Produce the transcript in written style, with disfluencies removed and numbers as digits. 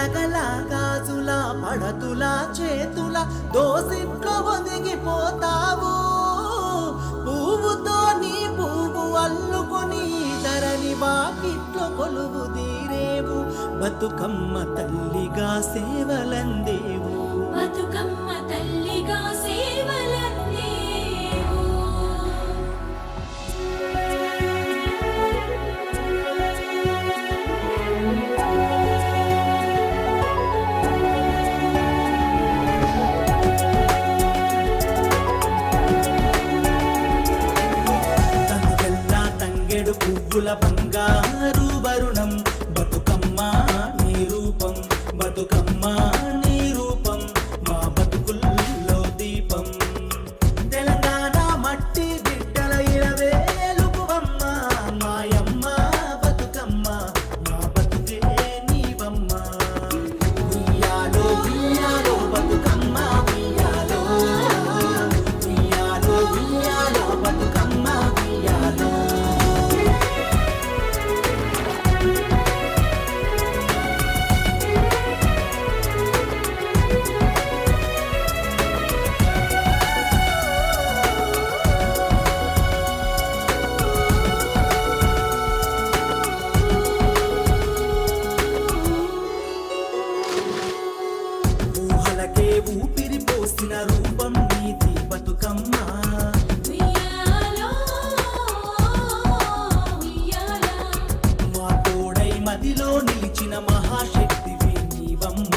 నగల గాజుల పడతుల చేతుల దోసిట్లో ఒదిగిపోతావు పువ్వుతో నీ పువ్వు అల్లుకొని ధరణి వాకిట్లో కొలువు తీరేవు బతుకమ్మ తల్లిగా సేవలందేవు బతుకమ్మ తల్లిగా సేవలందేవు తంగెల్లా తంగెడు పువ్వుల బంగారు వరుణం బతుకమ్మ నీ రూపం బతుకమ్మ నీ రూపం మా బతుకుల్లో దీపం తెలంగాణ మట్టి బిడ్డల ఇరవేలుపువమ్మ మాయమ్మ బతుకమ్మ మా బతుకే నీవమ్మ ఉయ్యాలో ఉయ్యాలో బతుకమ్మ ఉయ్యాలో ఉయ్యాలో ఉయ్యాలో బతుకమ్మ ఉయ్యాలో ఊహలకే ఊపిరి పోసిన రూపం నీది బతుకమ్మ ఉయ్యాలో ఉయ్యాలా మా తోడై మదిలో నిలిచిన మహాశక్తివి నీవమ్మ